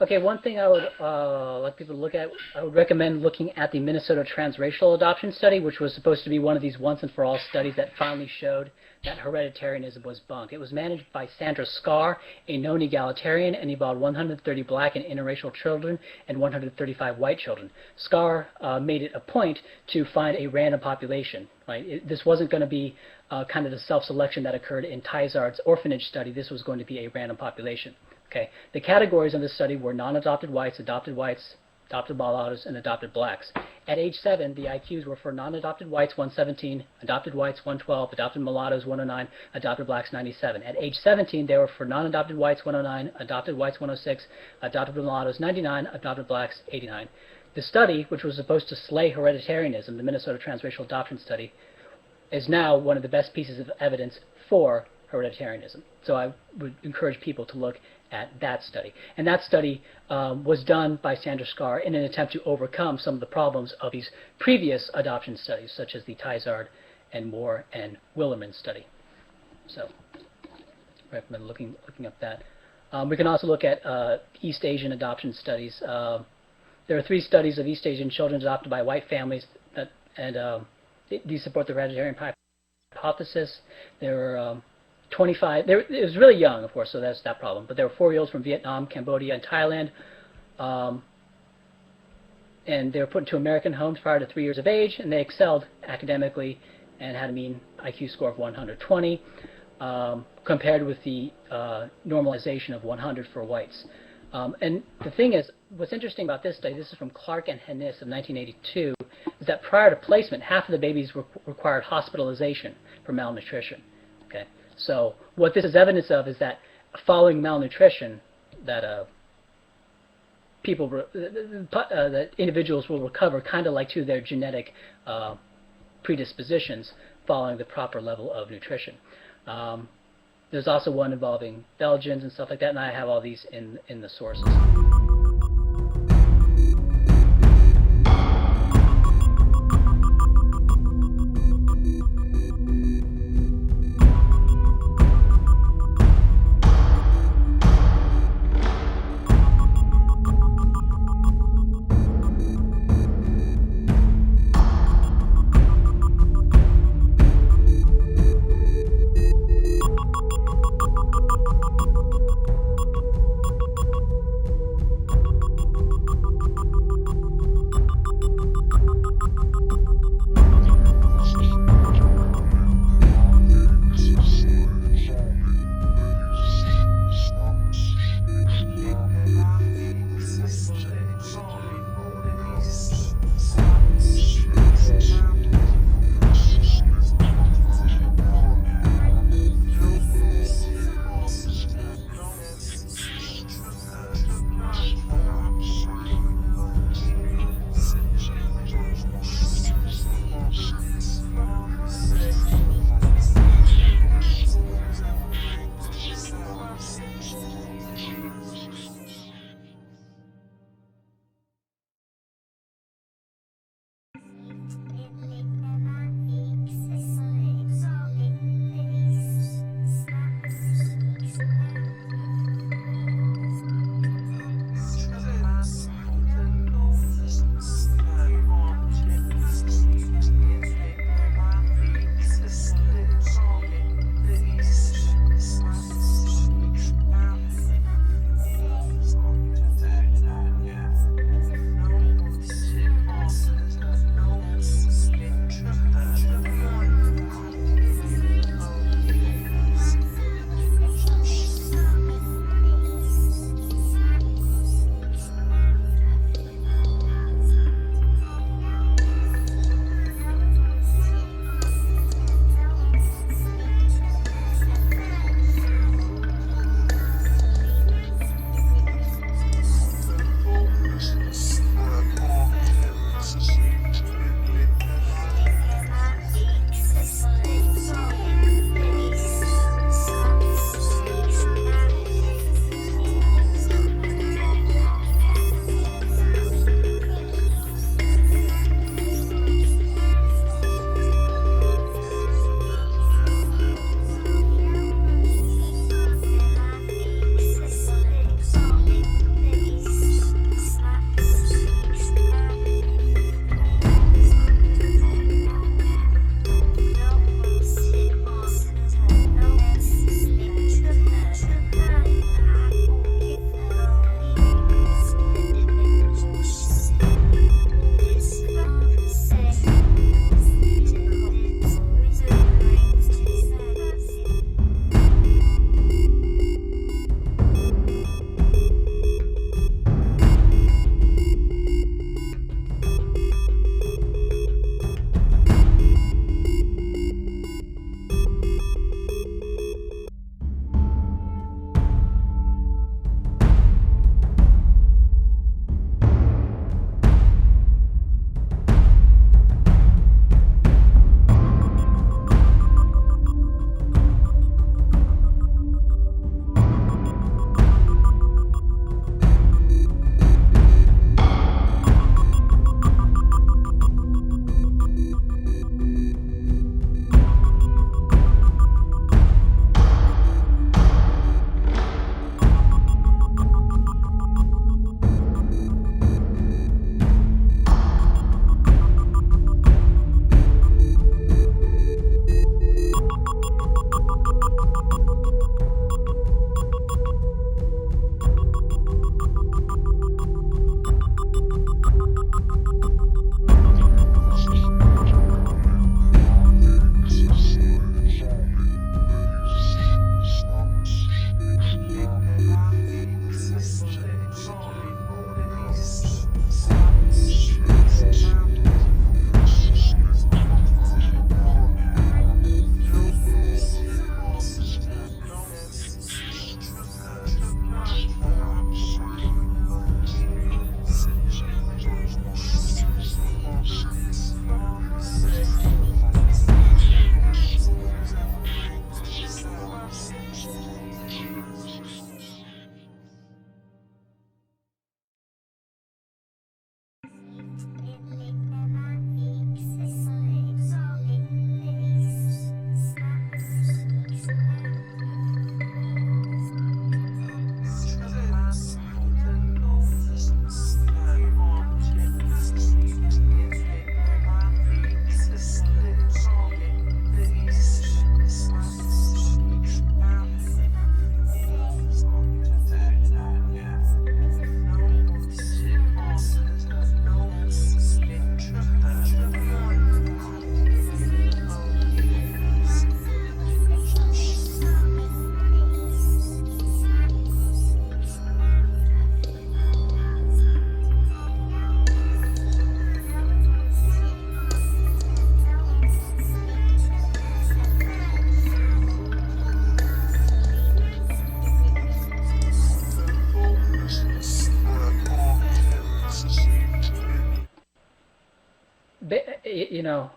Okay, one thing I would like people to look at, I would recommend looking at the Minnesota transracial adoption study, which was supposed to be one of these once-and-for-all studies that finally showed that hereditarianism was bunked. It was managed by Sandra Scarr, a known egalitarian, and involved 130 black and interracial children and 135 white children. Scarr made it a point to find a random population. Right? This wasn't going to be kind of the self-selection that occurred in Tizard's orphanage study. This was going to be a random population. Okay. The categories of this study were non-adopted whites, adopted mulattoes, and adopted blacks. At age 7, the IQs were for non-adopted whites 117, adopted whites 112, adopted mulattoes 109, adopted blacks 97. At age 17, they were for non-adopted whites 109, adopted whites 106, adopted mulattoes 99, adopted blacks 89. The study, which was supposed to slay hereditarianism, the Minnesota Transracial Adoption Study, is now one of the best pieces of evidence for hereditarianism. So I would encourage people to look at that study. And that study was done by Sandra Scarr in an attempt to overcome some of the problems of these previous adoption studies, such as the Tizard and Moore and Willerman study. So I recommend looking up that. We can also look at East Asian adoption studies. There are 3 studies of East Asian children adopted by white families, these support the hereditary hypothesis. There were 25. It was really young, of course, so that's that problem. But there were 4-year-olds from Vietnam, Cambodia, and Thailand, and they were put into American homes prior to 3 years of age, and they excelled academically and had a mean IQ score of 120, compared with the normalization of 100 for whites. And the thing is, what's interesting about this study, this is from Clark and Hennis of 1982, is that prior to placement, half of the babies required hospitalization for malnutrition. Okay, so what this is evidence of is that following malnutrition, that that individuals will recover kind of like to their genetic predispositions following the proper level of nutrition. There's also one involving Belgians and stuff like that, and I have all these in the sources. you know,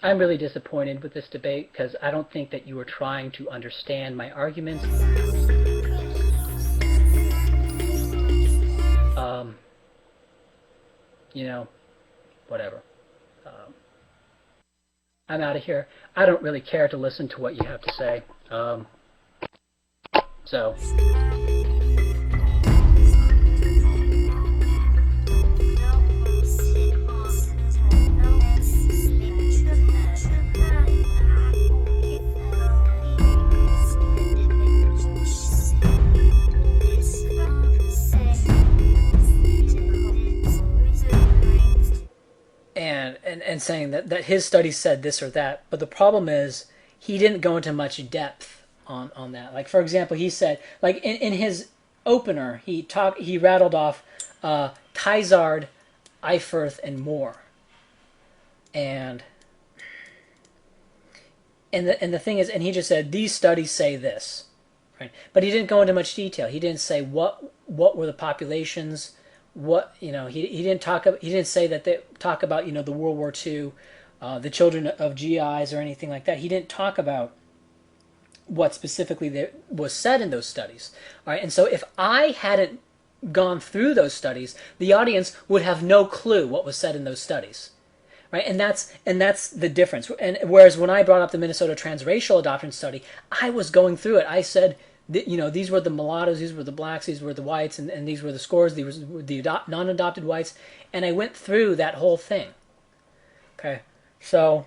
I'm really disappointed with this debate because I don't think that you were trying to understand my arguments. You know, whatever. I'm out of here. I don't really care to listen to what you have to say. So. And saying that his study said this or that, but the problem is he didn't go into much depth on that. Like, for example, he said, like in his opener, he rattled off Tizard, Eiferth, and more. And the thing is, and he just said these studies say this, right? But he didn't go into much detail. He didn't say what were the populations. What, you know, he didn't say that they talk about, you know, the World War II, the children of GIs or anything like that. He didn't talk about what specifically was said in those studies. All right, and so if I hadn't gone through those studies, the audience would have no clue what was said in those studies. Right? And that's the difference. And whereas when I brought up the Minnesota transracial adoption study, I was going through it. I said, you know, these were the mulattoes, these were the blacks, these were the whites, and these were the scores, these were the non-adopted whites, and I went through that whole thing. Okay, so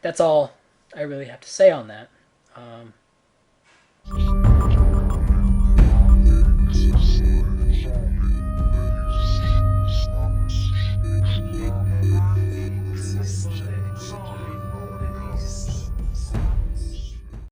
that's all I really have to say on that.